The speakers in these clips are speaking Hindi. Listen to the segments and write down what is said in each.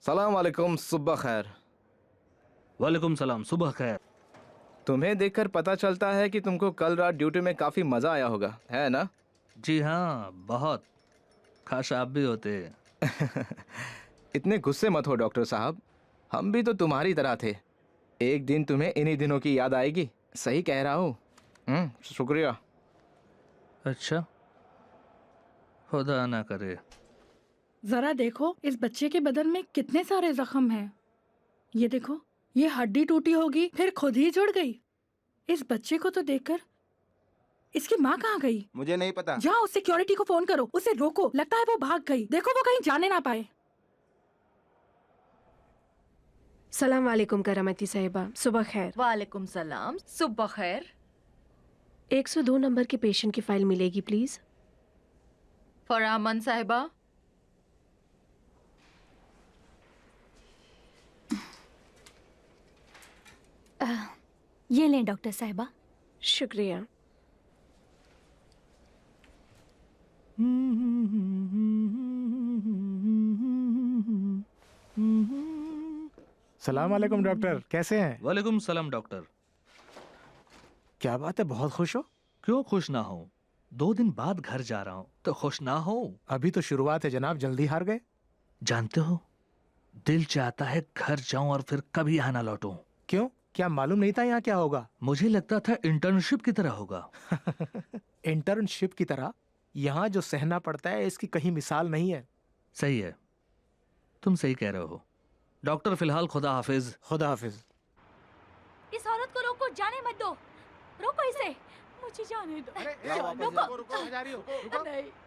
सलाम वालेकुम, सुबह खैर। वालेकुम सलाम, सुबह खैर। तुम्हें देखकर पता चलता है कि तुमको कल रात ड्यूटी में काफी मजा आया होगा, है ना? जी हाँ, बहुत। काश आप भी होते। इतने गुस्से मत हो डॉक्टर साहब, हम भी तो तुम्हारी तरह थे। एक दिन तुम्हें इन्हीं दिनों की याद आएगी। सही कह रहा हूँ। शुक्रिया। अच्छा, खुदा ना करे। जरा देखो इस बच्चे के बदन में कितने सारे जख्म हैं। ये देखो, ये हड्डी टूटी होगी फिर खुद ही जुड़ गई। इस बच्चे को तो देखकर इसकी माँ कहाँ गई? मुझे नहीं पता। जाओ सिक्योरिटी को फोन करो, उसे रोको। लगता है वो भाग गई। देखो वो कहीं जाने ना पाए। सलाम वालेकुम करामती साहिबा, सुबह खैर। वालेकुम सलाम, सुबह खैर। 102 नंबर के पेशेंट की फाइल मिलेगी प्लीज। फरामन साहिबा। ये लें डॉक्टर साहिबा। शुक्रिया। सलाम वालेकुम डॉक्टर, कैसे हैं? वालेकुम सलाम डॉक्टर। क्या बात है, बहुत खुश हो? क्यों खुश ना हो? 2 दिन बाद घर जा रहा हूँ तो खुश ना हो? अभी तो शुरुआत है जनाब, जल्दी हार गए। जानते हो, दिल चाहता है घर जाऊं और फिर कभी यहाँ ना लौटूं। क्यों, क्या मालूम नहीं था यहाँ क्या होगा? मुझे लगता था इंटर्नशिप की तरह होगा। इंटर्नशिप की तरह? यहाँ जो सहना पड़ता है इसकी कहीं मिसाल नहीं है। सही है, तुम सही कह रहे हो। डॉक्टर फिलहाल खुदा हाफिज। खुदा हाफिज। इस औरत को रोको, जाने मत दो। रोको इसे। मुझे जाने दो। रुको, जा रही हो?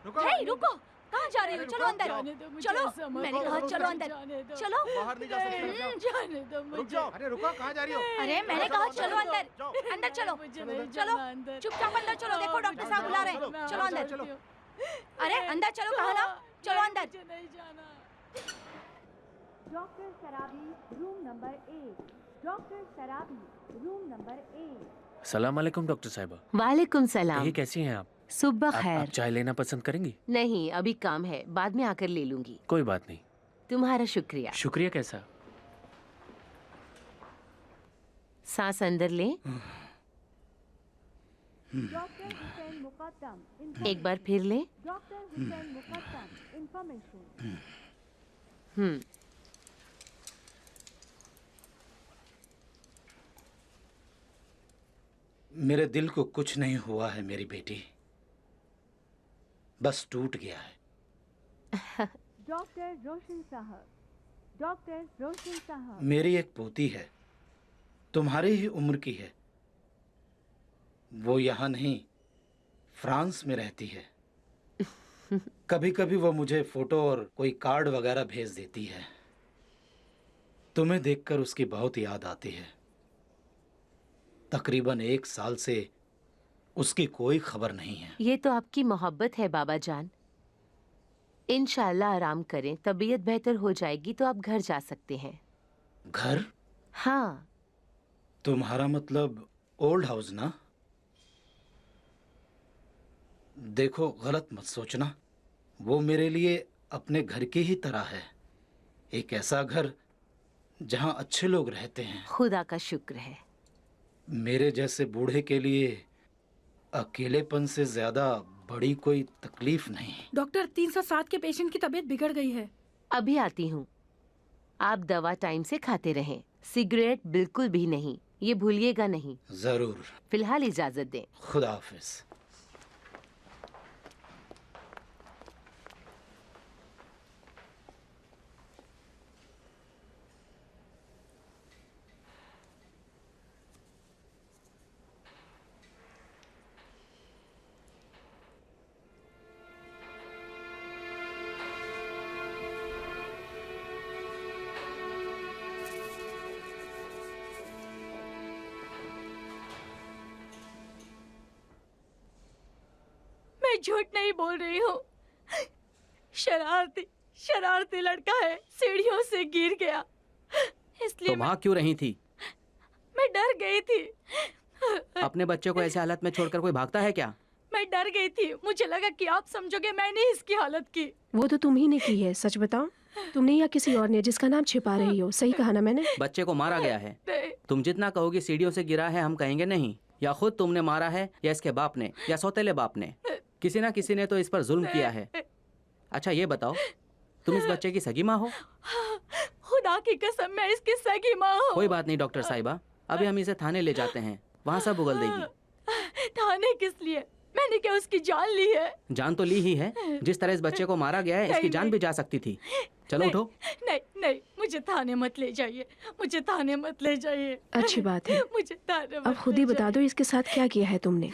रुको, हे, रुको। कहाँ जा रही हो? चलो अंदर। चलो, मैंने कहा चलो अंदर। चलो। बाहर नहीं जा सकते। जाने दो रुक जाओ। अरे रुको, कहाँ जा रही हो? अरे मैंने कहा चलो अंदर। अंदर चलो। चलो, चुपचाप अंदर चलो। देखो डॉक्टर साहब बुला रहे हैं। चलो अंदर। अरे अंदर चलो, कहा ना? चलो अंदर। Doctor Sarabi room number 1। Doctor Sarabi room number 1। सलाम अलैकुम डॉक्टर साहिबा। वालेकुम सलाम। ये कैसी हैं आप? सुबह आप खैर। चाय लेना पसंद करेंगी? नहीं, अभी काम है, बाद में आकर ले लूंगी। कोई बात नहीं। तुम्हारा शुक्रिया। शुक्रिया कैसा? सांस अंदर ले। डॉक्टर हुसैन मुकद्दम। एक बार फिर ले। Doctor Hussain Muqaddam information. मेरे दिल को कुछ नहीं हुआ है मेरी बेटी, बस टूट गया है। डॉक्टर रोशन साहब। डॉक्टर रोशन साहब। मेरी एक पोती है, तुम्हारी ही उम्र की है। वो यहाँ नहीं, फ्रांस में रहती है। कभी कभी वो मुझे फोटो और कोई कार्ड वगैरह भेज देती है। तुम्हें देखकर उसकी बहुत याद आती है। तकरीबन 1 साल से उसकी कोई खबर नहीं है। ये तो आपकी मोहब्बत है बाबा जान। इंशाल्लाह आराम करें, तबीयत बेहतर हो जाएगी तो आप घर जा सकते हैं। घर? हाँ। तुम्हारा मतलब ओल्ड हाउस ना? देखो, गलत मत सोचना, वो मेरे लिए अपने घर की ही तरह है। एक ऐसा घर जहाँ अच्छे लोग रहते हैं। खुदा का शुक्र है। मेरे जैसे बूढ़े के लिए अकेलेपन से ज्यादा बड़ी कोई तकलीफ नहीं। डॉक्टर 307 के पेशेंट की तबीयत बिगड़ गई है। अभी आती हूँ। आप दवा टाइम से खाते रहें, सिगरेट बिल्कुल भी नहीं, ये भूलिएगा नहीं। जरूर। फिलहाल इजाजत दें। खुदा हाफिज। मैं झूठ नहीं बोल रही हूँ। शरारती लड़का है, सीढ़ियों से गिर गया, इसलिए तो वहाँ क्यों रही थी? मैं डर गई थी। अपने बच्चे को ऐसे हालत में छोड़कर कोई भागता है क्या? मैं डर गई थी, मुझे लगा कि आप समझोगे मैंने इसकी हालत की। वो तो तुम ही ने की है, सच बताओ। तुमने या किसी और ने जिसका नाम छिपा रही हो, सही कहा ना मैंने? बच्चे को मारा गया है। तुम जितना कहोगे सीढ़ियों से गिरा है, हम कहेंगे नहीं। या खुद तुमने मारा है, या इसके बाप ने, या सौतेले बाप ने। किसी ना किसी ने तो इस पर जुल्म किया है। अच्छा ये बताओ, तुम इस बच्चे की सगी माँ हो? खुदा की कसम मैं इसकी सगी माँ हूँ। कोई बात नहीं डॉक्टर साहिबा, अभी हम इसे थाने ले जाते हैं, वहाँ सब उगल देगी। थाने किस लिए? मैंने क्या उसकी जान ली है? जान तो ली ही है। जिस तरह इस बच्चे को मारा गया है, इसकी जान भी जा सकती थी। चलो उठो। नहीं नहीं, मुझे थाने मत ले जाइए, मुझे थाने मत ले जाइए। अच्छी बात है। मुझे थाने अब खुद ही बता दो इसके साथ क्या किया है तुमने।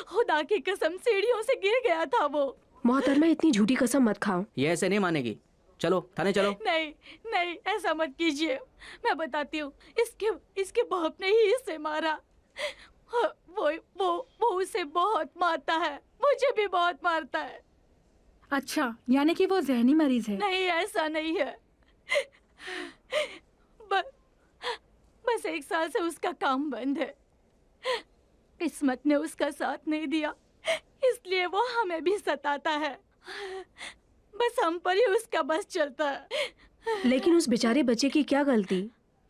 खुदा की कसम सीढ़ियों से गिर गया था वो। मोहतरमा इतनी झूठी कसम मत खाओ। ये ऐसे नहीं मानेगी। चलो थाने चलो। नहीं नहीं, ऐसा मत कीजिए। मैं बताती हूँ, इसके बाप ने ही इसे मारा। वो उसे बहुत मारता है, मुझे भी बहुत मारता है। अच्छा, यानी कि वो जहनी मरीज है? नहीं, ऐसा नहीं है। बस 1 साल से उसका काम बंद है। किस्मत ने उसका साथ नहीं दिया, इसलिए वो हमें भी सताता है। बस हम पर ही उसका बस चलता है। लेकिन उस बेचारे बच्चे की क्या गलती?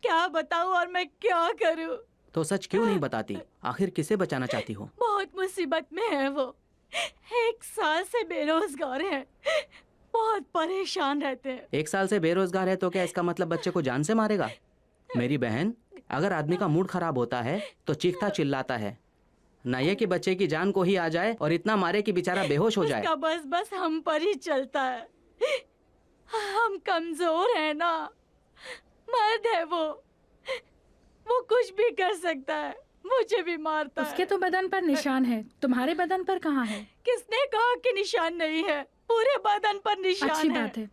क्या बताऊं और मैं क्या करूं? तो सच क्यों नहीं बताती? आखिर किसे बचाना चाहती हो? बहुत मुसीबत में है वो। 1 साल से बेरोजगार है, बहुत परेशान रहते हैं। 1 साल से बेरोजगार है तो क्या इसका मतलब बच्चे को जान से मारेगा? मेरी बहन, अगर आदमी का मूड खराब होता है तो चीखता चिल्लाता है, ना ये कि बच्चे की जान को ही आ जाए और इतना मारे कि बेचारा बेहोश हो जाए। उसका बस हम पर ही चलता है। हम कमजोर हैं ना, मर्द है वो कुछ भी कर सकता है, मुझे भी मारता है। उसके तो बदन पर निशान है, तुम्हारे बदन पर कहाँ है? किसने कहा कि निशान नहीं है? पूरे बदन पर निशान है। अच्छी बात है,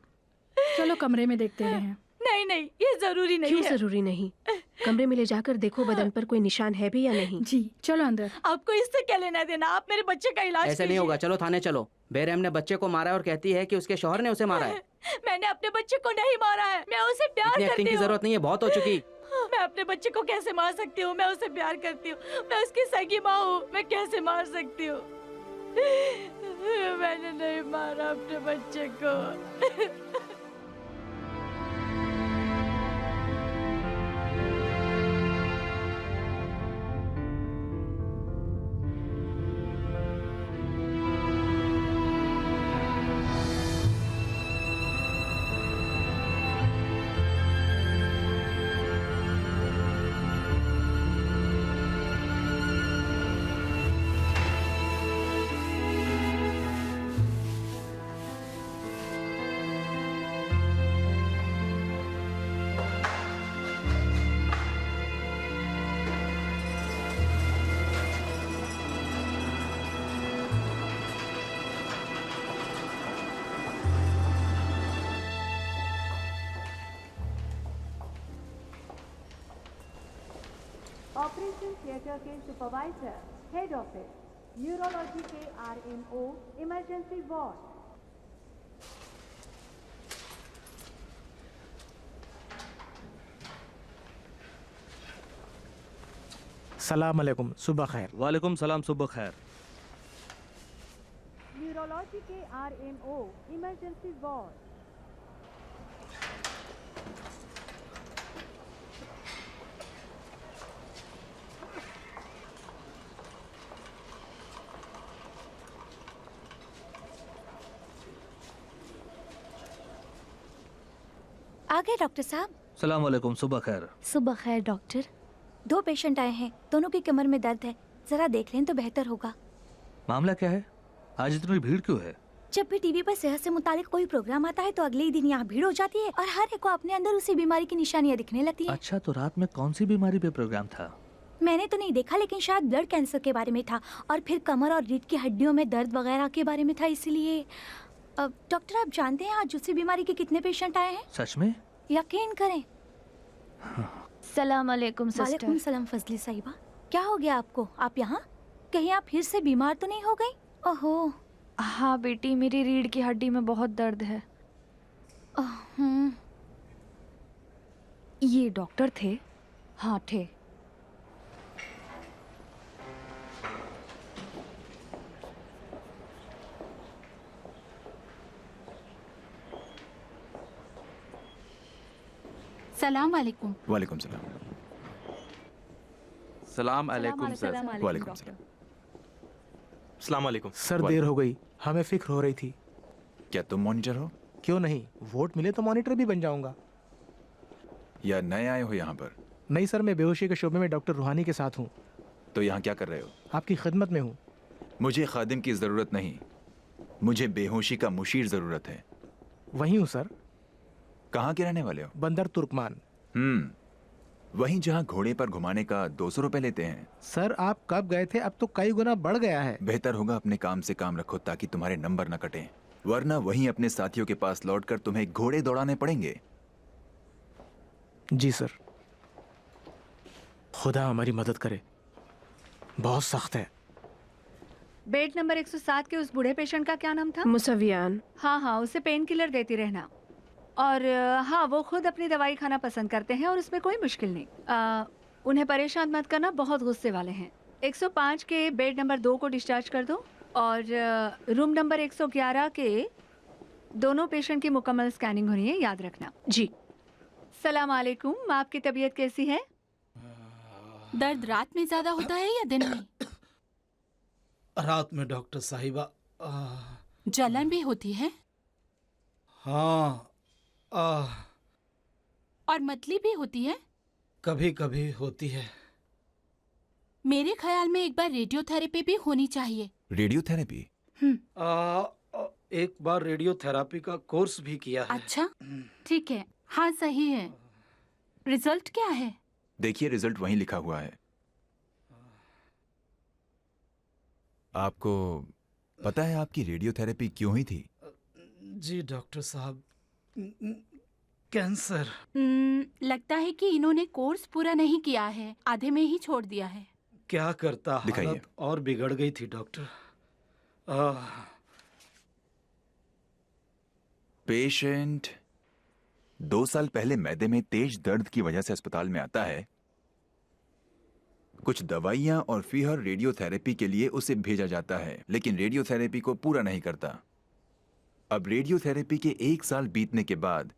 चलो कमरे में देखते हैं। नहीं, ये जरूरी नहीं है। क्यों जरूरी नहीं? कमरे में ले जाकर देखो बदन पर कोई निशान है भी या नहीं। जी चलो अंदर। आपको इससे क्या लेना देना? आप मेरे बच्चे का इलाज ऐसे नहीं होगा, चलो थाने चलो। बेरहम ने बच्चे को मारा और कहती है कि उसके शौहर ने उसे मारा है। मैंने अपने बच्चे को नहीं मारा है, मैं उसे प्यार इतनी करती एक्टिंग की हूँ। जरूरत नहीं है, बहुत हो चुकी। मैं अपने बच्चे को कैसे मार सकती हूँ? मैं उसे प्यार करती हूँ, मैं उसकी सगी माँ हूँ, मैं कैसे मार सकती हूँ? मैंने नहीं मारा अपने बच्चे को। ऑपरेशन थिएटर के सुपरवाइजर, हेड ऑफिस, न्यूरोलॉजी के RMO, इमरजेंसी वार्ड। सलाम अलैकुम, सुबह खैर। वालेकुम सलाम, सुबह खैर। न्यूरोलॉजी के RMO, इमरजेंसी वार्ड। आ गए डॉक्टर साहब। सलाम वालेकुम, सुबह खैर। सुबह खैर डॉक्टर। 2 पेशेंट आए हैं, दोनों की कमर में दर्द है, जरा देख लें तो बेहतर होगा। मामला क्या है? आज इतनी भीड़ क्यों है? जब भी टीवी पर सेहत से मुतालिक कोई प्रोग्राम आता है तो अगले ही दिन यहाँ भीड़ हो जाती है और हर एक को अपने अंदर उसी बीमारी की निशानियाँ दिखने लगती हैं। अच्छा, तो रात में कौन सी बीमारी पे प्रोग्राम था? मैंने तो नहीं देखा, लेकिन शायद ब्लड कैंसर के बारे में था और फिर कमर और रीढ़ की हड्डियों में दर्द वगैरह के बारे में था। इसलिए डॉक्टर, आप जानते हैं आज उसी बीमारी के कितने पेशेंट आए हैं? सच में? यकीन करें। सलाम अलैकुम सिस्टर। वालेकुम सलाम फजली साहिबा। क्या हो गया आपको? आप यहाँ? कहीं आप फिर से बीमार तो नहीं हो गई? ओहो। हाँ बेटी, मेरी रीढ़ की हड्डी में बहुत दर्द है। ये डॉक्टर थे? हाँ थे। सलाम वालेकुम। वालेकुम सलाम। सलाम अलैकुम सर। वालेकुम सलाम। सलाम अलैकुम। सर देर हो गई, हमें फिक्र हो रही थी। क्या तुम मॉनिटर हो? क्यों नहीं, वोट मिले तो मॉनिटर भी बन जाऊंगा। या नए आए हो यहाँ पर? नहीं सर, मैं बेहोशी के शोबे में डॉक्टर रूहानी के साथ हूँ। तो यहाँ क्या कर रहे हो? आपकी खिदमत में हूँ। मुझे खादिम की ज़रूरत नहीं, मुझे बेहोशी का मुशीर ज़रूरत है। वहीं हूँ सर। कहाँ के रहने वाले हो? बंदर तुर्कमान। वहीं जहाँ घोड़े पर घुमाने का 200 रुपए लेते हैं। सर आप कब गए थे? अब तो कई गुना बढ़ गया है। बेहतर होगा अपने काम से काम रखो ताकि तुम्हारे नंबर न कटें, वरना वहीं अपने साथियों के पास लौटकर तुम्हें घोड़े दौड़ाने पड़ेंगे। जी सर। खुदा हमारी मदद करे, बहुत सख्त है। बेड नंबर 107 के उस बूढ़े पेशेंट का क्या नाम था? मुसवियान। हाँ, उसे पेन किलर देती रहना। और हाँ, वो खुद अपनी दवाई खाना पसंद करते हैं और उसमें कोई मुश्किल नहीं। उन्हें परेशान मत करना, बहुत गुस्से वाले हैं। 105 के बेड नंबर 2 को डिस्चार्ज कर दो और रूम नंबर 111 के दोनों पेशेंट की मुकम्मल स्कैनिंग होनी है, याद रखना। जी। सलाम अलैकुम। आपकी तबीयत कैसी है? दर्द रात में ज्यादा होता है या दिन में? रात में डॉक्टर साहिबा। जलन भी होती है? हाँ। और मतली भी होती है? कभी कभी होती है। मेरे ख्याल में एक बार रेडियोथेरेपी भी होनी चाहिए। रेडियोथेरेपी? एक बार रेडियोथेरेपी का कोर्स भी किया है। अच्छा, ठीक है। हाँ, सही है। रिजल्ट क्या है? देखिए, रिजल्ट वहीं लिखा हुआ है। आपको पता है आपकी रेडियोथेरेपी क्यों हुई थी? जी डॉक्टर साहब, कैंसर। लगता है कि इन्होंने कोर्स पूरा नहीं किया है, आधे में ही छोड़ दिया है। क्या करता, हालत और बिगड़ गई थी डॉक्टर। पेशेंट 2 साल पहले मैदे में तेज दर्द की वजह से अस्पताल में आता है। कुछ दवाइयां और फिर रेडियोथेरेपी के लिए उसे भेजा जाता है, लेकिन रेडियोथेरेपी को पूरा नहीं करता। अब रेडियोथेरेपी के 1 साल बीतने के बाद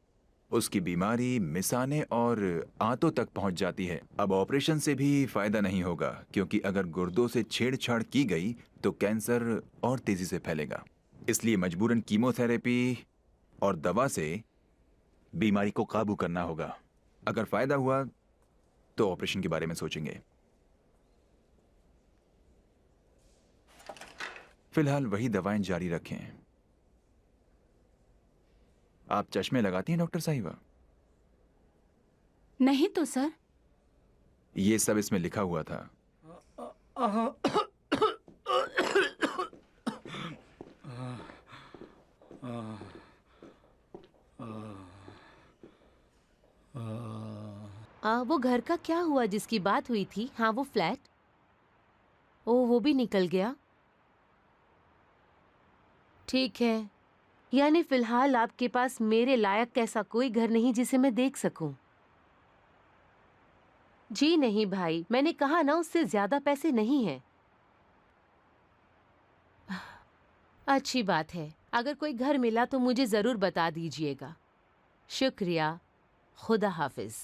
उसकी बीमारी मिसाने और आंतों तक पहुंच जाती है। अब ऑपरेशन से भी फायदा नहीं होगा, क्योंकि अगर गुर्दों से छेड़छाड़ की गई तो कैंसर और तेजी से फैलेगा। इसलिए मजबूरन कीमोथेरेपी और दवा से बीमारी को काबू करना होगा। अगर फायदा हुआ तो ऑपरेशन के बारे में सोचेंगे। फिलहाल वही दवाएं जारी रखें। आप चश्मे लगाती हैं डॉक्टर साहिबा? नहीं तो सर। ये सब इसमें लिखा हुआ था। वो घर का क्या हुआ जिसकी बात हुई थी? हाँ, वो फ्लैट। ओ, वो भी निकल गया। ठीक है, यानी फिलहाल आपके पास मेरे लायक ऐसा कोई घर नहीं जिसे मैं देख सकूं। जी नहीं भाई, मैंने कहा ना, उससे ज्यादा पैसे नहीं हैं। अच्छी बात है, अगर कोई घर मिला तो मुझे जरूर बता दीजिएगा। शुक्रिया, खुदा हाफिज।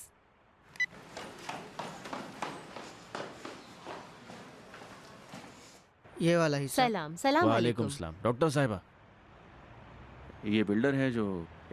ये वाला ही। सलाम। सलाम वालेकुम सलाम। डॉक्टर साहिबा, ये बिल्डर है जो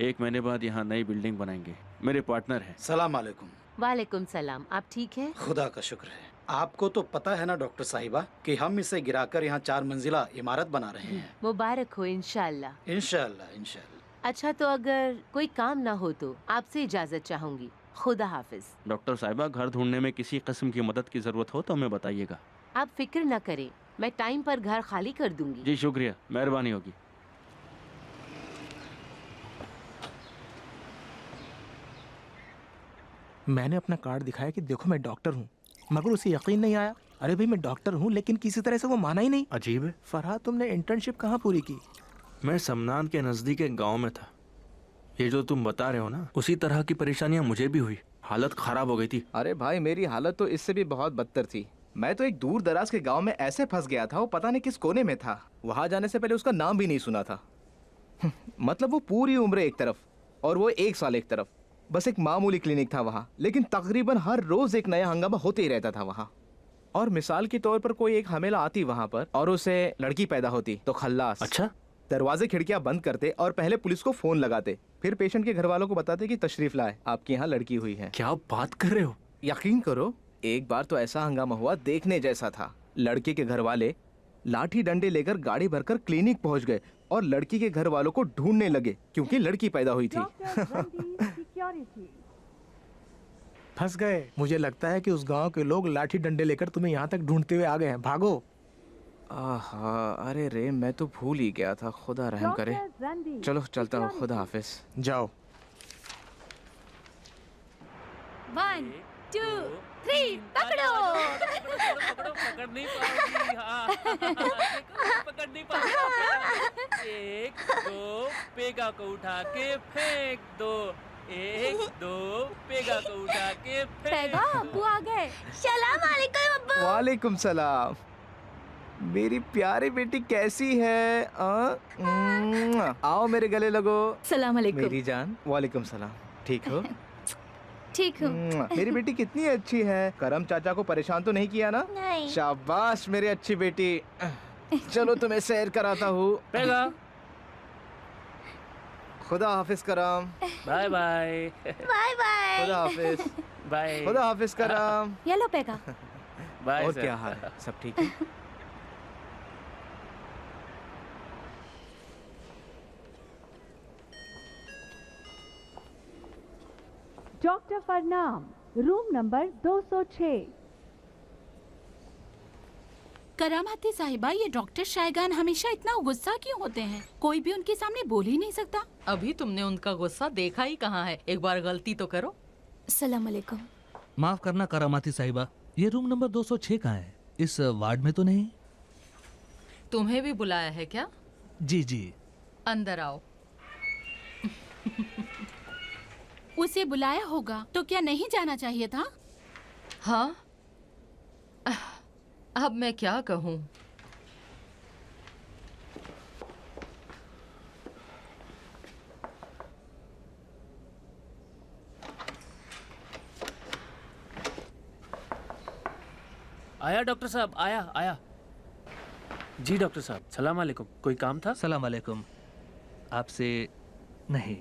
1 महीने बाद यहाँ नई बिल्डिंग बनाएंगे, मेरे पार्टनर हैं। सलाम अलैकुम। वालेकुम सलाम। आप ठीक हैं? खुदा का शुक्र है। आपको तो पता है ना डॉक्टर साहिबा कि हम इसे गिराकर यहाँ 4 मंजिला इमारत बना रहे हैं। मुबारक हो। इंशाल्लाह इंशाल्लाह इंशाल्लाह। अच्छा, तो अगर कोई काम ना हो तो आपसे इजाजत चाहूंगी। खुदा हाफिज। डॉक्टर साहिबा, घर ढूंढने में किसी किस्म की मदद की जरूरत हो तो हमें बताइएगा। आप फिक्र न करें, मैं टाइम पर घर खाली कर दूंगी। जी शुक्रिया, मेहरबानी होगी। मैंने अपना कार्ड दिखाया कि देखो मैं डॉक्टर हूँ, मगर उसे यकीन नहीं आया। अरे भाई मैं डॉक्टर हूँ, लेकिन किसी तरह से वो माना ही नहीं। अजीब है। फरहाद, तुमने इंटर्नशिप कहाँ पूरी की? मैं समनान के नज़दीक एक गांव में था। ये जो तुम बता रहे हो ना, उसी तरह की परेशानियां मुझे भी हुई। हालत खराब हो गई थी। अरे भाई, मेरी हालत तो इससे भी बहुत बदतर थी। मैं तो एक दूर दराज के गांव में ऐसे फंस गया था, वो पता नहीं किस कोने में था। वहां जाने से पहले उसका नाम भी नहीं सुना था। मतलब वो पूरी उम्र एक तरफ और वो 1 साल एक तरफ। बस एक मामूली क्लिनिक था वहाँ, लेकिन तकरीबन हर रोज एक नया हंगामा होते ही रहता था वहाँ। और मिसाल के तौर पर कोई एक हमेला आती वहाँ पर और उसे लड़की पैदा होती तो खल्लास। अच्छा, दरवाजे खिड़कियां बंद करते और पहले पुलिस को फोन लगाते, फिर पेशेंट के घर वालों को बताते कि तशरीफ लाए, आपके यहाँ लड़की हुई है। क्या आप बात कर रहे हो? यकीन करो, एक बार तो ऐसा हंगामा हुआ देखने जैसा था। लड़के के घर वाले लाठी डंडे लेकर गाड़ी भरकर क्लिनिक पहुंच गए और लड़की के घर वालों को ढूंढने लगे क्योंकि लड़की पैदा हुई थी। फंस गए। मुझे लगता है कि उस गांव के लोग लाठी डंडे लेकर तुम्हें यहाँ तक ढूंढते हुए आ गए हैं। भागो। आहा, अरे रे, मैं तो भूल ही गया था। खुदा रहम करे। चलो चलता हूँ, खुदा हाफिज। जाओ। 1 2 3 पकड़ो। पकड़ नहीं पाओगी। हाँ, पकड़ नहीं पाओगी। 1 2 पेगा को उठा के फेंक दो। 1 2 पेगा को उठा के फेंक दो। अब्बू आ गए। सलाम अलैकुम अब्बू। वालेकुम सलाम। मेरी प्यारी बेटी कैसी है? आओ मेरे गले लगो। सलाम अलैकुम। मेरी जान। वालेकुम सलाम। ठीक हो? ठीक हूँ। मेरी बेटी कितनी अच्छी है। करम चाचा को परेशान तो नहीं किया ना? नहीं। शाबाश मेरी अच्छी बेटी। चलो तुम्हें सैर कराता हूँ। खुदा हाफिज Karam. Bye bye. Bye bye. खुदा हाफिज। बाय। खुदा हाफिज करम। ये लो पेगा। बाय। और क्या हाल है? सब ठीक है? Doctor Farnam, room number 206। Karamati साहिबा, ये डॉक्टर शायगान हमेशा इतना गुस्सा क्यों होते हैं? कोई भी उनके सामने बोल ही नहीं सकता। अभी तुमने उनका गुस्सा देखा ही कहाँ है? एक बार गलती तो करो। सलाम अलैकुम। माफ करना करामाती साहिबा, ये रूम नंबर 206 कहाँ है? इस वार्ड में तो नहीं? तुम्हें भी बुलाया है क्या? जी जी। अंदर आओ। उसे बुलाया होगा तो क्या नहीं जाना चाहिए था? हाँ, अब मैं क्या कहूँ? आया डॉक्टर साहब, आया। जी डॉक्टर साहब, सलाम अलैकुम। कोई काम था? सलाम अलैकुम। आपसे नहीं।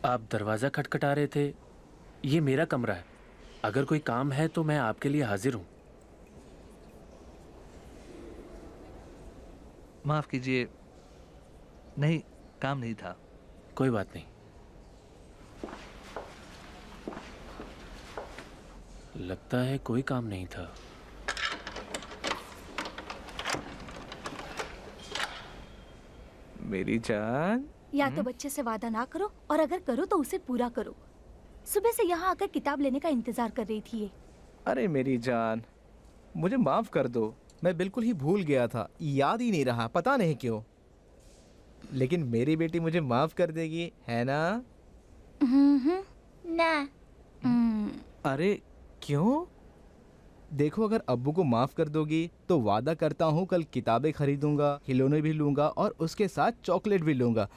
आप दरवाज़ा खटखटा रहे थे। ये मेरा कमरा है। अगर कोई काम है तो मैं आपके लिए हाजिर हूँ। माफ कीजिए, नहीं, काम नहीं था। कोई बात नहीं। लगता है कोई काम नहीं था। मेरी जान। या तो बच्चे से वादा ना करो और अगर करो तो उसे पूरा करो। सुबह से यहाँ आकर किताब लेने का इंतजार कर रही थी ये। अरे मेरी जान, मुझे माफ कर दो। मैं बिल्कुल ही भूल गया था, याद ही नहीं रहा, पता नहीं क्यों। लेकिन मेरी बेटी मुझे माफ कर देगी, है ना? ना। अरे क्यों? देखो, अगर अब्बू को माफ कर दोगी तो वादा करता हूँ कल किताबें खरीदूंगा, खिलौने भी लूंगा और उसके साथ चॉकलेट भी लूंगा।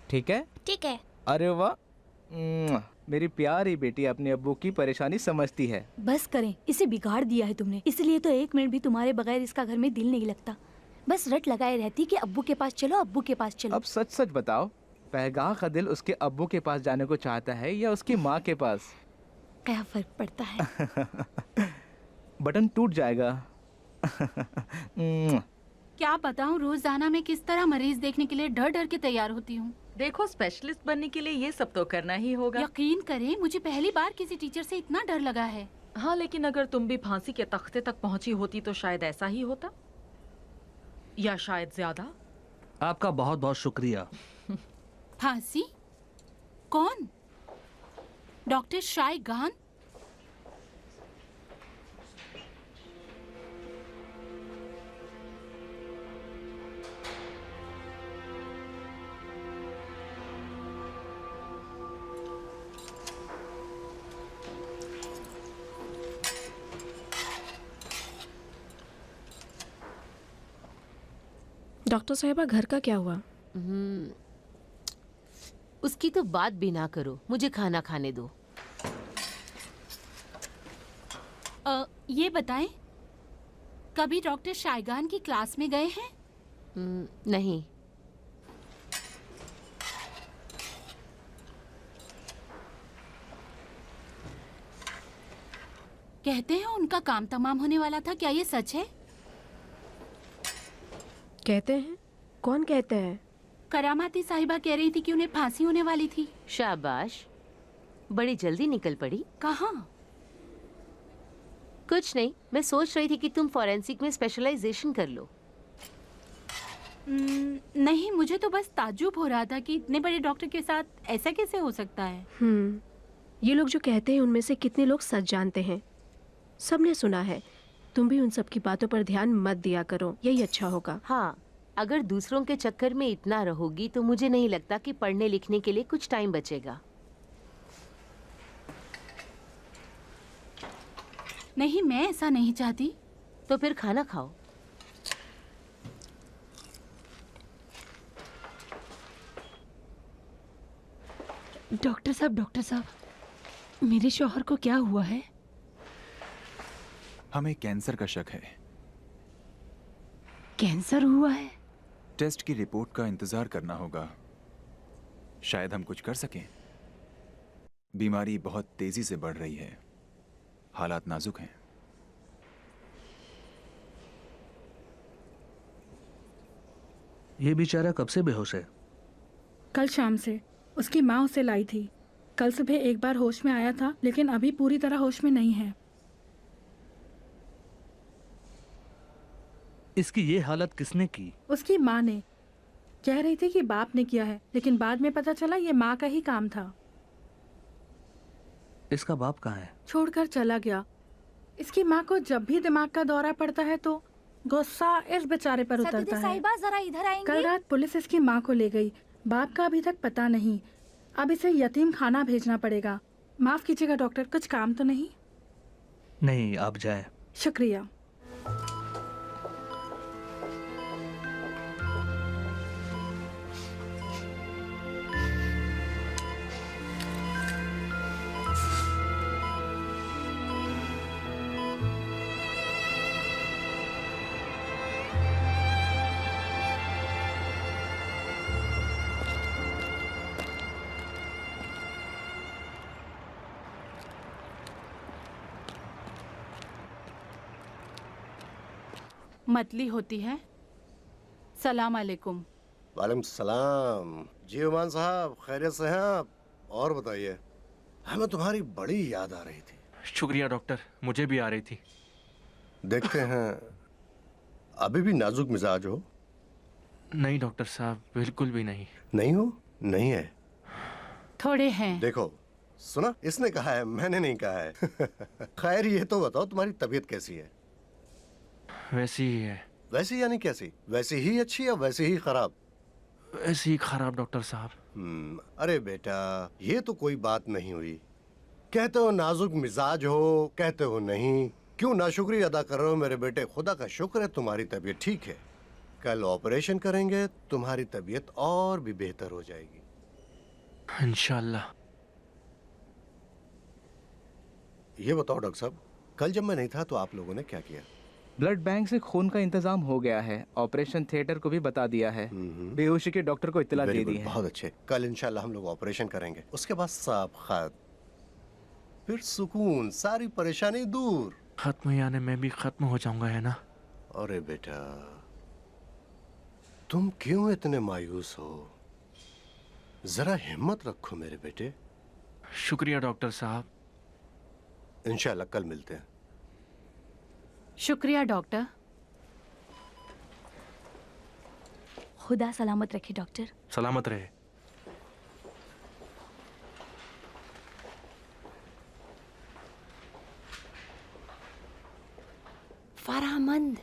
ठीक है? ठीक है। अरे वाह, मेरी प्यारी बेटी अपने अब्बू की परेशानी समझती है। बस करें, इसे बिगाड़ दिया है तुमने। इसलिए तो 1 मिनट भी तुम्हारे बगैर इसका घर में दिल नहीं लगता। बस रट लगाए रहती कि अब्बू के पास चलो, अब्बू के पास चलो। अब सच सच बताओ, पैगाह का दिल उसके अब्बू के पास जाने को चाहता है या उसकी माँ के पास? क्या फर्क पड़ता है? बटन टूट जाएगा। क्या बताऊं, रोजाना मैं किस तरह मरीज देखने के लिए डर डर के तैयार होती हूँ। देखो, स्पेशलिस्ट बनने के लिए ये सब तो करना ही होगा। यकीन करें, मुझे पहली बार किसी टीचर से इतना डर लगा है। हाँ, लेकिन अगर तुम भी फांसी के तख्ते तक पहुंची होती तो शायद ऐसा ही होता, या शायद ज्यादा। आपका बहुत बहुत शुक्रिया। फांसी? कौन? डॉक्टर शायगान? डॉक्टर साहिबा, घर का क्या हुआ? उसकी तो बात भी ना करो, मुझे खाना खाने दो। ये बताएं, कभी डॉक्टर शायगान की क्लास में गए हैं? नहीं। कहते हैं उनका काम तमाम होने वाला था, क्या ये सच है? कहते हैं? कौन कहते हैं? करामाती साहिबा कह रही थी कि उन्हें फांसी होने वाली थी। शाबाश, बड़ी जल्दी निकल पड़ी। कहाँ? कुछ नहीं, मैं सोच रही थी कि तुम फॉरेंसिक में स्पेशलाइजेशन कर लो। नहीं, मुझे तो बस ताज्जुब हो रहा था कि इतने बड़े डॉक्टर के साथ ऐसा कैसे हो सकता है। ये लोग जो कहते हैं उनमें से कितने लोग सच जानते हैं? सबने सुना है। तुम भी उन सब की बातों पर ध्यान मत दिया करो, यही अच्छा होगा। हाँ, अगर दूसरों के चक्कर में इतना रहोगी तो मुझे नहीं लगता कि पढ़ने लिखने के लिए कुछ टाइम बचेगा। नहीं, मैं ऐसा नहीं चाहती। तो फिर खाना खाओ। डॉक्टर साहब, मेरे शौहर को क्या हुआ है? हमें कैंसर का शक है। कैंसर हुआ है? टेस्ट की रिपोर्ट का इंतजार करना होगा, शायद हम कुछ कर सकें। बीमारी बहुत तेजी से बढ़ रही है, हालात नाजुक हैं। ये बेचारा कब से बेहोश है? कल शाम से। उसकी माँ उसे लाई थी। कल सुबह एक बार होश में आया था, लेकिन अभी पूरी तरह होश में नहीं है। इसकी ये हालत किसने की? उसकी माँ ने। कह रही थी कि बाप ने किया है, लेकिन बाद में पता चला ये माँ का ही काम था। इसका बाप कहाँ है? छोड़कर चला गया। इसकी माँ को जब भी दिमाग का दौरा पड़ता है तो गुस्सा इस बेचारे पर उतरता है। साहिबा, जरा इधर आएंगी? कल रात पुलिस इसकी माँ को ले गई। बाप का अभी तक पता नहीं। अब इसे यतीम खाना भेजना पड़ेगा। माफ कीजिएगा डॉक्टर, कुछ काम तो नहीं? नहीं, आप जाएं। शुक्रिया। मतली होती है। सलाम अलैकुम। वालेकुम सलाम। जी उमान साहब, खैरियत से हैं आप? और बताइए, हमें तुम्हारी बड़ी याद आ रही थी। शुक्रिया डॉक्टर, मुझे भी आ रही थी। देखते हैं अभी भी नाजुक मिजाज हो? नहीं डॉक्टर साहब, बिल्कुल भी नहीं। नहीं हो? नहीं है? थोड़े हैं। देखो, सुना, इसने कहा है, मैंने नहीं कहा है। खैर, ये तो बताओ तुम्हारी तबीयत कैसी है? वैसी ही है। वैसी यानी कैसी? वैसी ही अच्छी या वैसी ही खराब? वैसी ही खराब डॉक्टर साहब। अरे बेटा, ये तो कोई बात नहीं हुई। कहते हो नाजुक मिजाज हो, कहते हो नहीं। क्यों नाशुक्री अदा कर रहे हो मेरे बेटे? खुदा का शुक्र है तुम्हारी तबीयत ठीक है। कल ऑपरेशन करेंगे, तुम्हारी तबीयत और भी बेहतर हो जाएगी इंशाल्लाह। ये बताओ डॉक्टर साहब, कल जब मैं नहीं था तो आप लोगों ने क्या किया? ब्लड बैंक से खून का इंतजाम हो गया है। ऑपरेशन थिएटर को भी बता दिया है। बेहोशी के डॉक्टर को इत्तला दे दी है। बहुत अच्छे। कल इंशाल्लाह हम लोग ऑपरेशन करेंगे, उसके बाद साफ खात, फिर सुकून, सारी परेशानी दूर। खत्म यानी मैं भी खत्म हो जाऊंगा, है ना? अरे बेटा, तुम क्यों इतने मायूस हो? जरा हिम्मत रखो मेरे बेटे। शुक्रिया डॉक्टर साहब। इंशाल्लाह कल मिलते हैं। शुक्रिया डॉक्टर। खुदा सलामत रखे डॉक्टर। सलामत रहे। फरामंद,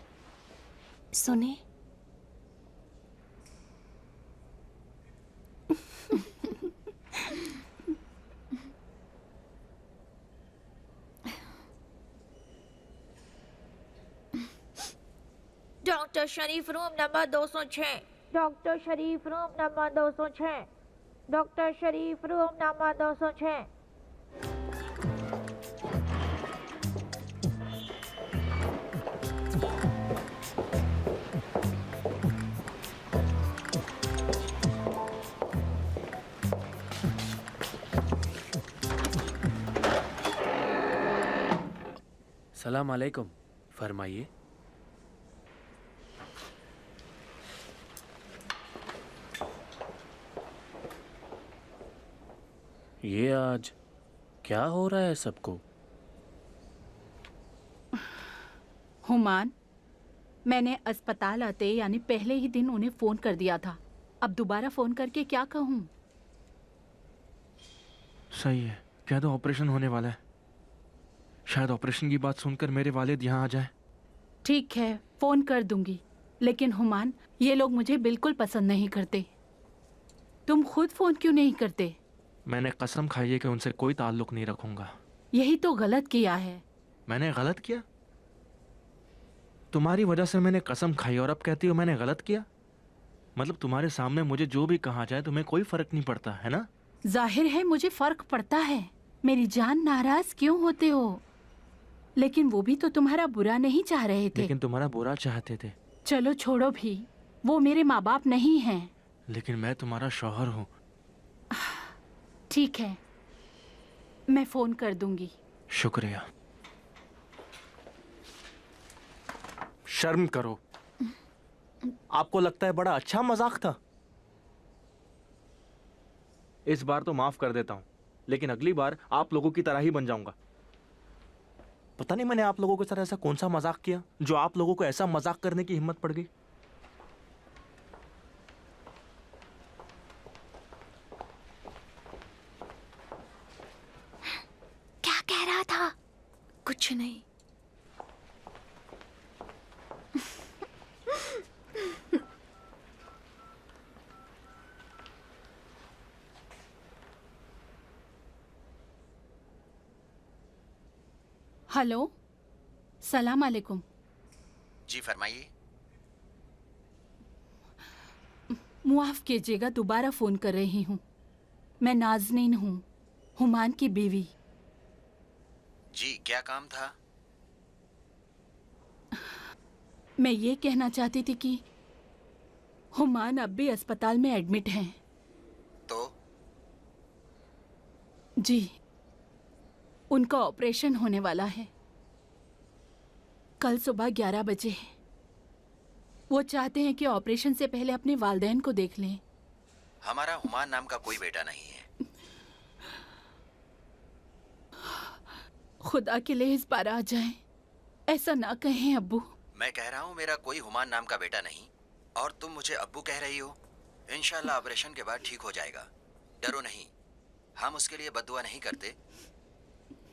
सुने? डॉक्टर शरीफ रूम नंबर 206। डॉक्टर शरीफ रूम नंबर 206। डॉक्टर शरीफ रूम नंबर 206। सलाम अलैकुम, फरमाइए। ये आज क्या हो रहा है सबको? हुमान, मैंने अस्पताल आते यानी पहले ही दिन उन्हें फोन कर दिया था। अब दोबारा फोन करके क्या कहूँ? सही है, कह दो ऑपरेशन होने वाला है। शायद ऑपरेशन की बात सुनकर मेरे वालिद यहाँ आ जाए। ठीक है, फोन कर दूंगी। लेकिन हुमान, ये लोग मुझे बिल्कुल पसंद नहीं करते। तुम खुद फोन क्यों नहीं करते? मैंने कसम खाई है कि उनसे कोई ताल्लुक नहीं रखूंगा। यही तो गलत किया है। मैंने गलत किया? तुम्हारी वजह से मैंने कसम खाई और अब कहती हो मैंने गलत किया? मतलब तुम्हारे सामने मुझे जो भी कहा जाए तुम्हें कोई फर्क नहीं पड़ता है ना? जाहिर है मुझे फर्क पड़ता है। मेरी जान, नाराज क्यों होते हो? लेकिन वो भी तो तुम्हारा बुरा नहीं चाह रहे थे। लेकिन तुम्हारा बुरा चाहते थे। चलो छोड़ो भी, वो मेरे माँ बाप नहीं हैं। लेकिन मैं तुम्हारा शौहर हूँ। ठीक है, मैं फोन कर दूंगी। शुक्रिया। शर्म करो। आपको लगता है बड़ा अच्छा मजाक था? इस बार तो माफ कर देता हूं, लेकिन अगली बार आप लोगों की तरह ही बन जाऊंगा। पता नहीं मैंने आप लोगों के साथ ऐसा कौन सा मजाक किया जो आप लोगों को ऐसा मजाक करने की हिम्मत पड़ गई। क्या कह रहा था? कुछ नहीं। हेलो, सलाम अलैकुम। जी फरमाइए। मुआफ कीजिएगा, दोबारा फोन कर रही हूँ। मैं नाज़नीन हूँ, हुमान की बीवी। जी क्या काम था? मैं ये कहना चाहती थी कि हुमान अब भी अस्पताल में एडमिट हैं। तो? जी, उनका ऑपरेशन होने वाला है कल सुबह 11 बजे। वो चाहते हैं कि ऑपरेशन से पहले अपने वालिदैन को देख लें। हमारा हुमान नाम का कोई बेटा नहीं है। खुदा के लिए इस बार आ जाएं। ऐसा ना कहें अब्बू। मैं कह रहा हूँ मेरा कोई हुमान नाम का बेटा नहीं, और तुम मुझे अब्बू कह रही हो। इंशाल्लाह ऑपरेशन के बाद ठीक हो जाएगा, डरो नहीं। हम उसके लिए बद्दुआ नहीं करते,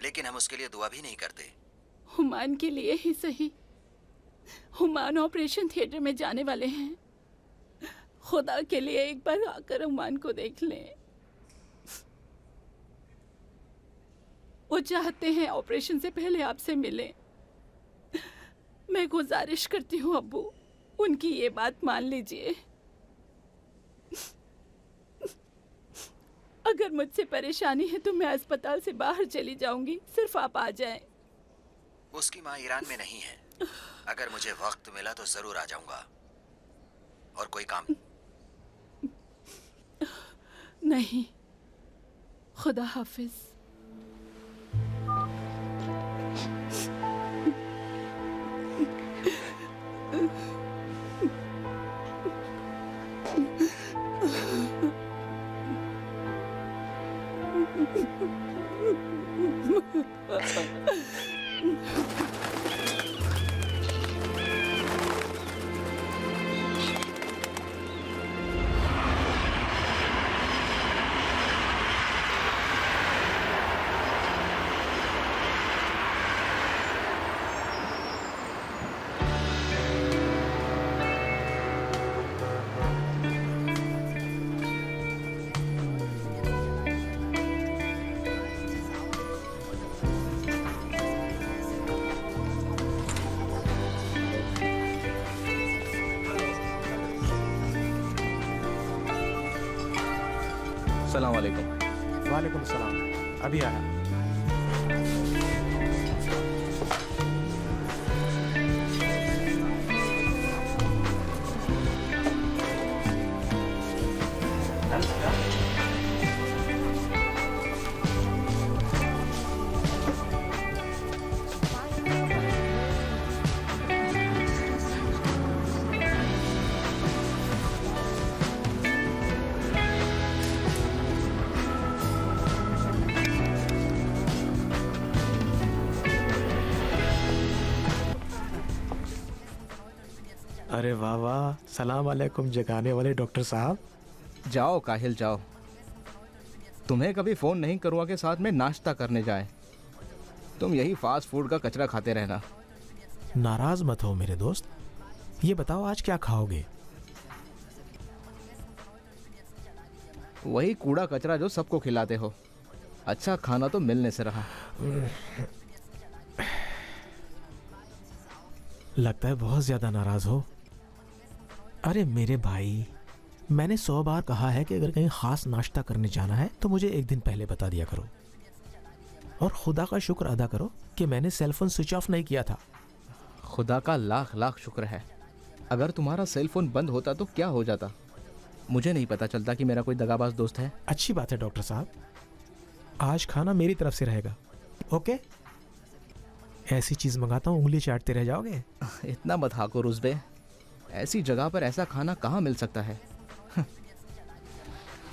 लेकिन हम उसके लिए दुआ भी नहीं करते। हुमान के लिए ही सही। हुमान ऑपरेशन थिएटर में जाने वाले हैं। खुदा के लिए एक बार आकर हुमान को देख लें। वो चाहते हैं ऑपरेशन से पहले आपसे मिलें। मैं गुजारिश करती हूँ अब्बू, उनकी ये बात मान लीजिए। अगर मुझसे परेशानी है तो मैं अस्पताल से बाहर चली जाऊंगी, सिर्फ आप आ जाएं। उसकी माँ ईरान में नहीं है। अगर मुझे वक्त मिला तो जरूर आ जाऊंगा। और कोई काम? नहीं, खुदा हाफिज। सलाम वालेकुम। वालेकुम सलाम। अभी आया। अरे वाह वाह, सलाम अलैकुम जगाने वाले डॉक्टर साहब। जाओ काहिल जाओ, तुम्हें कभी फोन नहीं करूँगा के साथ में नाश्ता करने जाए। तुम यही फास्ट फूड का कचरा खाते रहना। नाराज मत हो मेरे दोस्त, ये बताओ आज क्या खाओगे? वही कूड़ा कचरा जो सबको खिलाते हो। अच्छा खाना तो मिलने से रहा। लगता है बहुत ज्यादा नाराज हो। अरे मेरे भाई, मैंने 100 बार कहा है कि अगर कहीं खास नाश्ता करने जाना है तो मुझे एक दिन पहले बता दिया करो। और खुदा का शुक्र अदा करो कि मैंने सेल फोन स्विच ऑफ नहीं किया था। खुदा का लाख लाख शुक्र है। अगर तुम्हारा सेल फोन बंद होता तो क्या हो जाता? मुझे नहीं पता चलता कि मेरा कोई दगाबाज दोस्त है। अच्छी बात है डॉक्टर साहब, आज खाना मेरी तरफ से रहेगा। ओके, ऐसी चीज मंगाता हूँ उंगली चाटते रह जाओगे। इतना मत हाको रुज़बे, ऐसी जगह पर ऐसा खाना कहाँ मिल सकता है?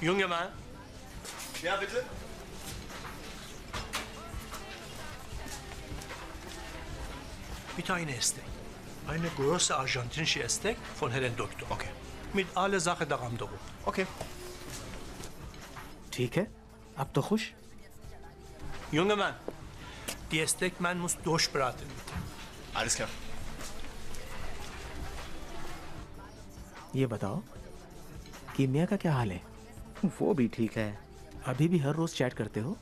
Junge Mann. Ja, bitte. Bitte eine Steak. Eine große argentinische Steak von Herrn Doktor. Okay. Mit alle Sachen daran drum. Okay. ठीक है, अब तो खुश? Junge Mann, die Steakmann muss durchbraten, bitte. Alles klar. ये बताओ, कीमिया का क्या हाल है? वो भी ठीक है। अभी भी हर रोज चैट करते हो?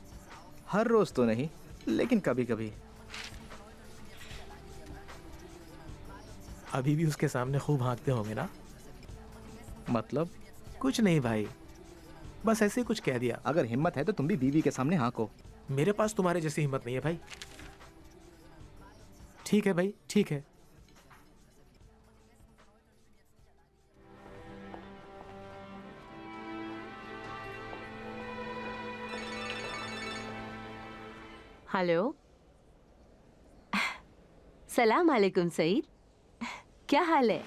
हर रोज तो नहीं, लेकिन कभी कभी। अभी भी उसके सामने खूब हाँकते होंगे ना? मतलब? कुछ नहीं भाई, बस ऐसे ही कुछ कह दिया। अगर हिम्मत है तो तुम भी बीवी के सामने हाँको। मेरे पास तुम्हारे जैसी हिम्मत नहीं है भाई। ठीक है भाई, ठीक है। हेलो, सलाम अलैकुम सईद, क्या हाल है?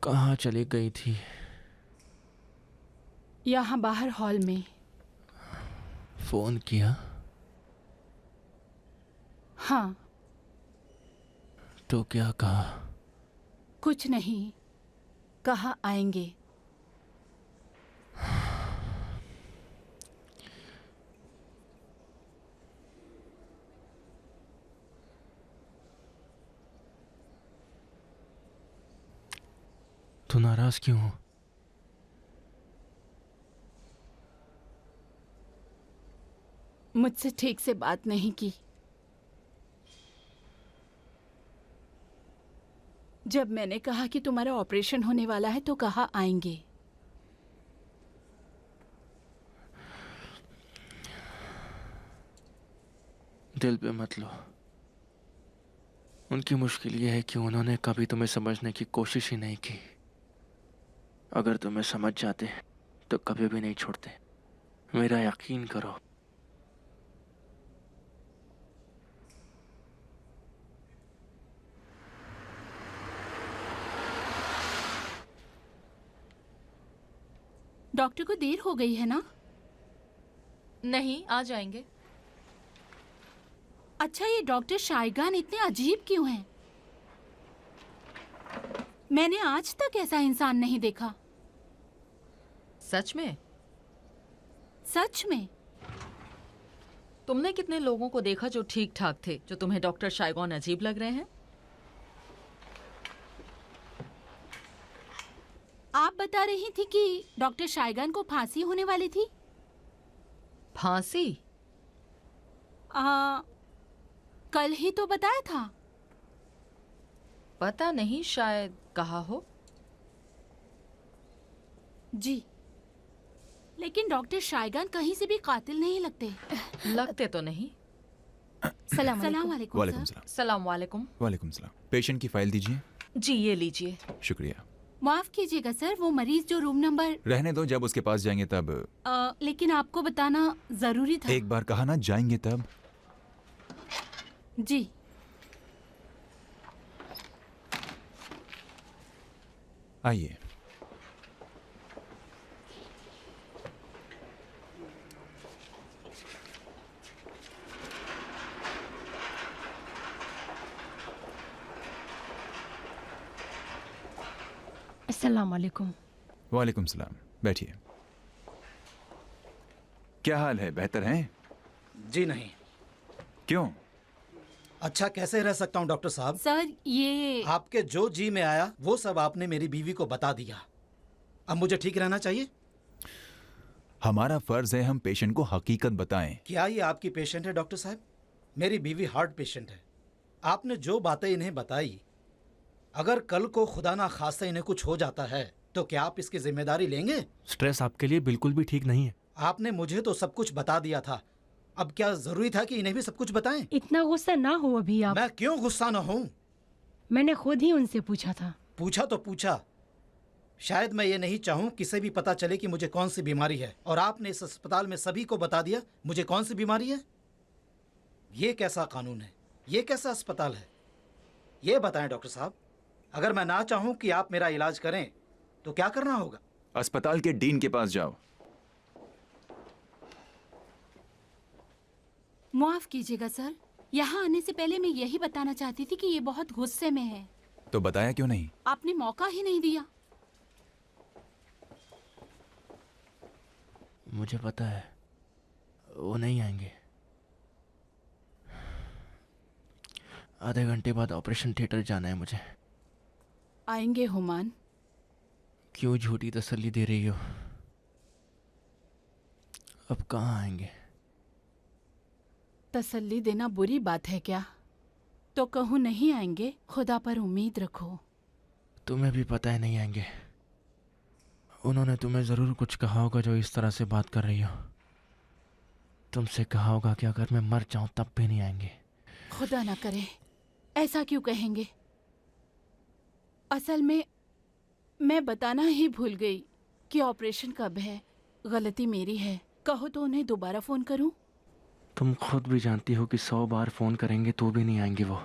कहाँ चली गई थी? यहाँ बाहर हॉल में। फोन किया? हाँ। तो क्या कहा? कुछ नहीं, कहा आएंगे। तो नाराज क्यों हो? मुझसे ठीक से बात नहीं की। जब मैंने कहा कि तुम्हारा ऑपरेशन होने वाला है तो कहा आएंगे। दिल पे मत लो। उनकी मुश्किल ये है कि उन्होंने कभी तुम्हें समझने की कोशिश ही नहीं की। अगर तुम्हें समझ जाते तो कभी भी नहीं छोड़ते। मेरा यकीन करो। डॉक्टर को देर हो गई है ना? नहीं, आ जाएंगे। अच्छा, ये डॉक्टर शायगान इतने अजीब क्यों हैं? मैंने आज तक ऐसा इंसान नहीं देखा। सच में? सच में। तुमने कितने लोगों को देखा जो ठीक ठाक थे, जो तुम्हें डॉक्टर शाइगॉन अजीब लग रहे हैं? आप बता रही थी कि डॉक्टर शाइगॉन को फांसी होने वाली थी। फांसी? कल ही तो बताया था। पता नहीं, शायद कहा हो। जी, लेकिन डॉक्टर शाइगॉन कहीं से भी कातिल नहीं लगते। लगते तो नहीं। सलाम वालेकुम। वालेकुम सलाम। सलाम वालेकुम। वालेकुम सलाम। पेशेंट की फाइल दीजिए। जी, ये लीजिए। शुक्रिया। माफ कीजिएगा सर, वो मरीज जो रूम नंबर। रहने दो, जब उसके पास जाएंगे तब। लेकिन आपको बताना जरूरी था। एक बार कहा ना, जाएंगे तब। जी। आइए। अस्सलाम वालेकुम। वालेकुम सलाम। बैठिए। क्या हाल है? बेहतर हैं? जी नहीं। क्यों? अच्छा कैसे रह सकता हूँ डॉक्टर साहब? सर ये आपके जो जी में आया वो सब आपने मेरी बीवी को बता दिया। अब मुझे ठीक रहना चाहिए? हमारा फर्ज है हम पेशेंट को हकीकत बताएं। क्या ये आपकी पेशेंट है डॉक्टर साहब? मेरी बीवी हार्ट पेशेंट है। आपने जो बातें इन्हें बताई, अगर कल को खुदा ना खास्ता इन्हें कुछ हो जाता है तो क्या आप इसकी जिम्मेदारी लेंगे? स्ट्रेस आपके लिए बिल्कुल भी ठीक नहीं है। आपने मुझे तो सब कुछ बता दिया था, अब क्या जरूरी था कि इन्हें भी सब कुछ बताएं? इतना गुस्सा ना हो अभी आप। मैं क्यों गुस्सा न हूँ? मैंने खुद ही उनसे पूछा था। पूछा तो पूछा, शायद मैं ये नहीं चाहूँ किसे भी पता चले कि मुझे कौन सी बीमारी है, और आपने इस अस्पताल में सभी को बता दिया मुझे कौन सी बीमारी है। ये कैसा कानून है? ये कैसा अस्पताल है? ये बताएं डॉक्टर साहब, अगर मैं ना चाहूँ कि आप मेरा इलाज करें तो क्या करना होगा? अस्पताल के डीन के पास जाओ। माफ कीजिएगा सर, यहाँ आने से पहले मैं यही बताना चाहती थी कि ये बहुत गुस्से में है। तो बताया क्यों नहीं? आपने मौका ही नहीं दिया। मुझे पता है वो नहीं आएंगे। आधे घंटे बाद ऑपरेशन थिएटर जाना है मुझे। आएंगे हुमान। क्यों झूठी तसल्ली दे रही हो? अब कहाँ आएंगे? तसल्ली देना बुरी बात है क्या? तो कहूँ नहीं आएंगे, खुदा पर उम्मीद रखो। तुम्हें भी पता है नहीं आएंगे। उन्होंने तुम्हें जरूर कुछ कहा होगा जो इस तरह से बात कर रही हो। तुमसे कहा होगा कि अगर मैं मर जाऊं तब भी नहीं आएंगे। खुदा ना करे, ऐसा क्यों कहेंगे? असल में मैं बताना ही भूल गई कि ऑपरेशन कब है। गलती मेरी है। कहो तो उन्हें दोबारा फोन करूं? तुम खुद भी जानती हो कि 100 बार फोन करेंगे तो भी नहीं आएंगे वो।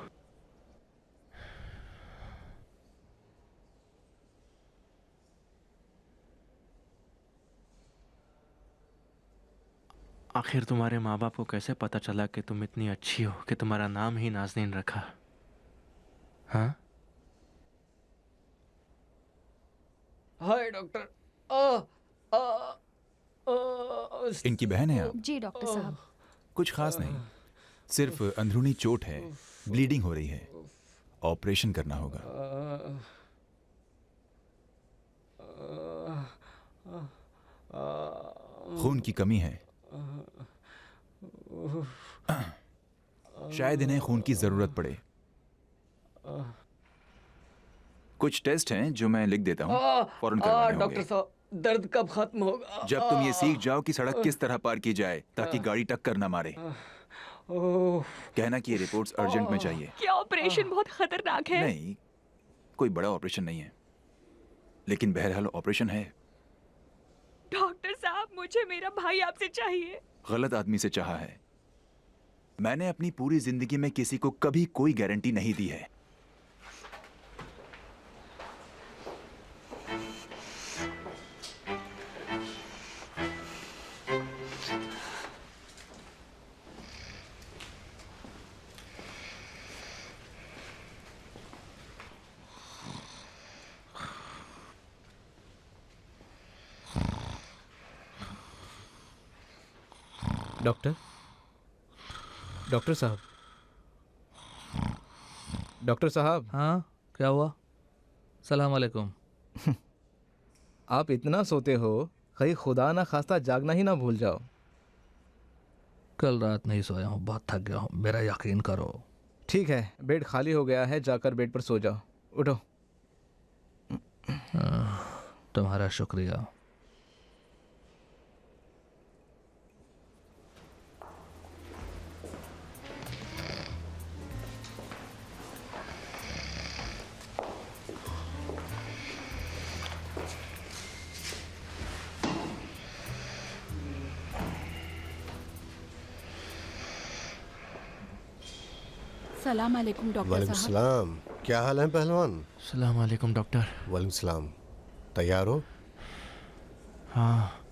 आखिर तुम्हारे माँ बाप को कैसे पता चला कि तुम इतनी अच्छी हो कि तुम्हारा नाम ही नाज़नीन रखा? हाँ? हाय डॉक्टर। इनकी बहन है आप? जी डॉक्टर साहब। कुछ खास नहीं, सिर्फ अंदरूनी चोट है, ब्लीडिंग हो रही है, ऑपरेशन करना होगा। खून की कमी है, शायद इन्हें खून की जरूरत पड़े। कुछ टेस्ट हैं जो मैं लिख देता हूँ, फौरन करवाने होंगे। डॉक्टर साहब, दर्द कब खत्म होगा? जब तुम ये सीख जाओ कि सड़क किस तरह पार की जाए ताकि गाड़ी टक्कर ना मारे। कहना कि ये रिपोर्ट्स अर्जेंट में चाहिए। क्या ऑपरेशन बहुत खतरनाक है? नहीं, कोई बड़ा ऑपरेशन नहीं है, लेकिन बहरहाल ऑपरेशन है। डॉक्टर साहब, मुझे मेरा भाई आपसे चाहिए। गलत आदमी से चाहा है। मैंने अपनी पूरी जिंदगी में किसी को कभी कोई गारंटी नहीं दी है। डॉक्टर, डॉक्टर साहब, डॉक्टर साहब। हाँ, क्या हुआ? सलाम अलैकुम। आप इतना सोते हो, कहीं खुदा ना खास्ता जागना ही ना भूल जाओ। कल रात नहीं सोया हूँ, बहुत थक गया हूँ, मेरा यकीन करो। ठीक है, बेड खाली हो गया है, जाकर बेड पर सो जाओ। उठो। तुम्हारा शुक्रिया। सलाम अलैकुम डॉक्टर वालेकुम साहब। सलाम। क्या हाल है पहलवान? सलाम अलैकुम डॉक्टर। वालेकुम सलाम। तैयार हो? हाँ,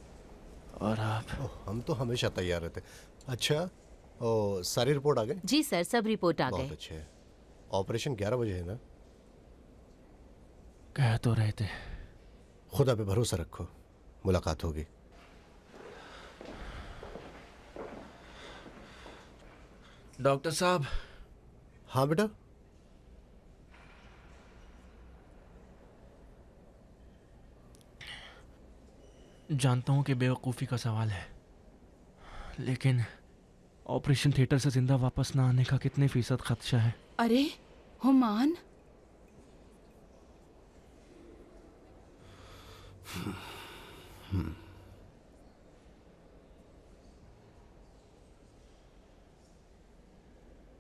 और आप? हम तो हमेशा तैयार रहते। अच्छा, ओ सारी रिपोर्ट आ गई? जी सर, सब रिपोर्ट आ बहुत गए। अच्छे। ऑपरेशन 11 बजे है ना? कह तो रहे थे। खुदा पे भरोसा रखो, मुलाकात होगी। डॉक्टर साहब। हाँ बेटा। जानता हूं कि बेवकूफ़ी का सवाल है, लेकिन ऑपरेशन थिएटर से जिंदा वापस ना आने का कितने फीसद खदशा है? अरे हुमान,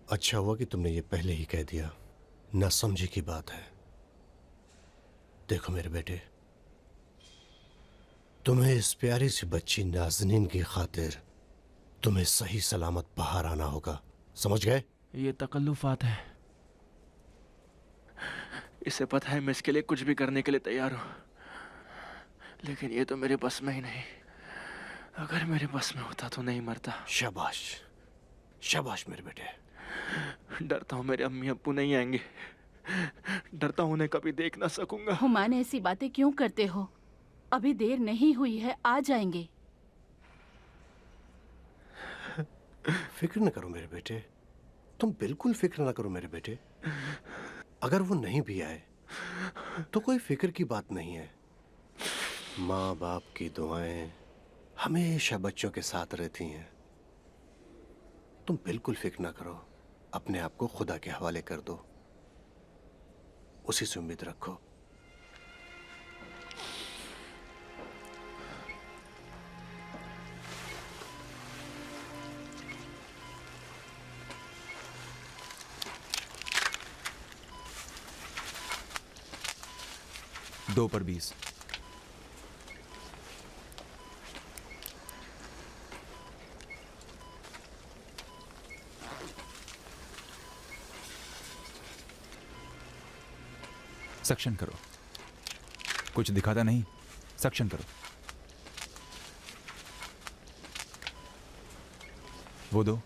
अच्छा हुआ कि तुमने ये पहले ही कह दिया, ना समझी की बात है। देखो मेरे बेटे, तुम्हें इस प्यारी सी बच्ची नाज़नीन की खातिर तुम्हें सही सलामत बाहर आना होगा, समझ गए? ये तकल्लुफ़ात है। इसे पता है मैं इसके लिए कुछ भी करने के लिए तैयार हूं, लेकिन ये तो मेरे बस में ही नहीं। अगर मेरे बस में होता तो नहीं मरता। शाबाश, शाबाश मेरे बेटे। डरता हूँ मेरे अम्मी अब्बू नहीं आएंगे, डरता हूँ उन्हें कभी देख ना सकूंगा। हुमान ऐसी बातें क्यों करते हो? अभी देर नहीं हुई है, आ जाएंगे। फिक्र न करो मेरे बेटे, तुम बिल्कुल फिक्र न करो मेरे बेटे। अगर वो नहीं भी आए तो कोई फिक्र की बात नहीं है। माँ बाप की दुआएं हमेशा बच्चों के साथ रहती हैं। तुम बिल्कुल फिक्र न करो, अपने आप को खुदा के हवाले कर दो, उसी से उम्मीद रखो। दो पर 20। सक्शन करो। कुछ दिखाता नहीं, सक्शन करो। वो दो।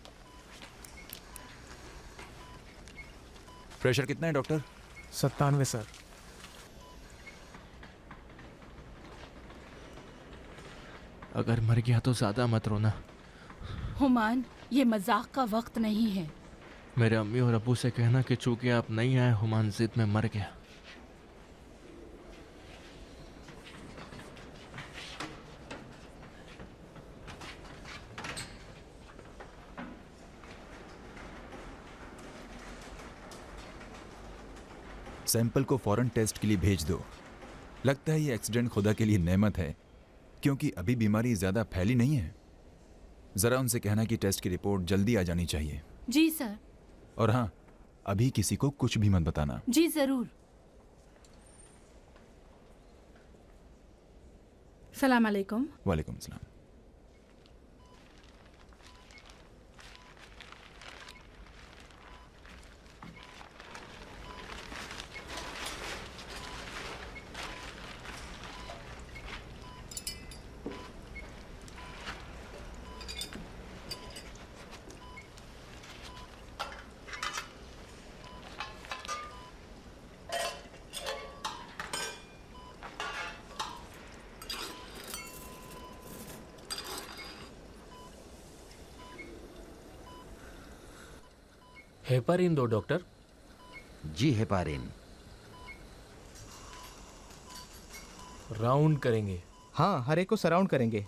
प्रेशर कितना है डॉक्टर? 97 सर। अगर मर गया तो ज्यादा मत रोना। हुमान, ये मजाक का वक्त नहीं है। मेरे अम्मी और अब्बू से कहना कि चूंकि आप नहीं आए, हुमान जिद में मर गया। सैंपल को फौरन टेस्ट के लिए भेज दो। लगता है ये एक्सीडेंट खुदा के लिए नेमत है, क्योंकि अभी बीमारी ज्यादा फैली नहीं है। जरा उनसे कहना कि टेस्ट की रिपोर्ट जल्दी आ जानी चाहिए। जी सर। और हाँ, अभी किसी को कुछ भी मत बताना। जी जरूर। सलाम अलैकुम। वालेकुम सलाम। हेपारिन दो डॉक्टर। जी हेपारिन। राउंड करेंगे। हाँ, हर एक को सराउंड करेंगे।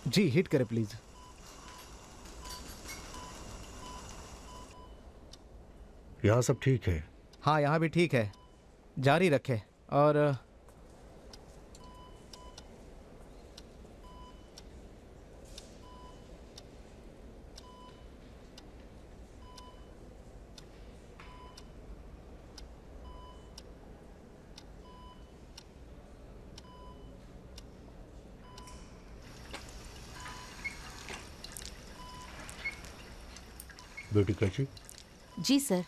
जी, हिट करें प्लीज। यहाँ सब ठीक है? हाँ, यहाँ भी ठीक है, जारी रखें। और बेटी कैसी? जी सर।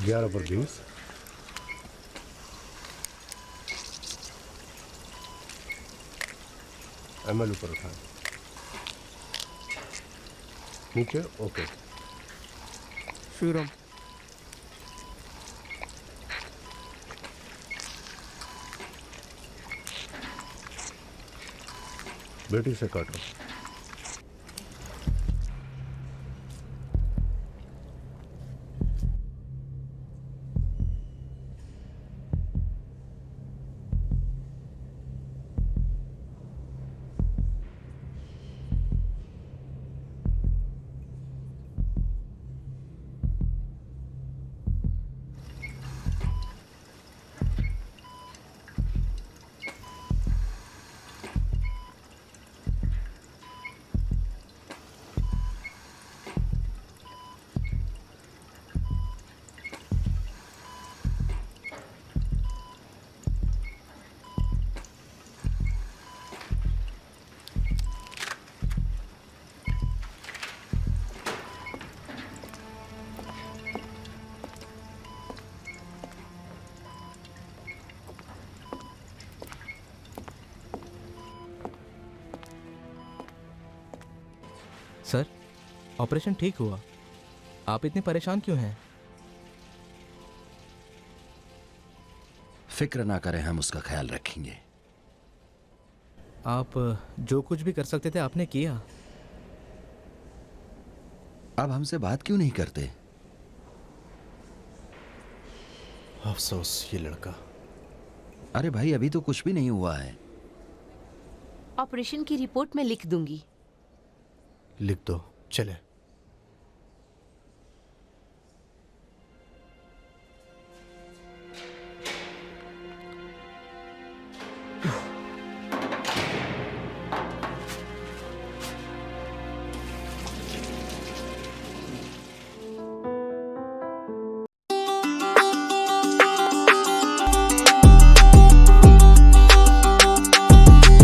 ग्यारह पर 20। ML ऊपर उठाएं। नीचे ओके। श्रीराम। बेटी से काटो। सर, ऑपरेशन ठीक हुआ। आप इतने परेशान क्यों हैं? फिक्र ना करें, हम उसका ख्याल रखेंगे। आप जो कुछ भी कर सकते थे आपने किया। अब हमसे बात क्यों नहीं करते? अफसोस ये लड़का। अरे भाई, अभी तो कुछ भी नहीं हुआ है। ऑपरेशन की रिपोर्ट मैं लिख दूंगी। लिख दो, चले।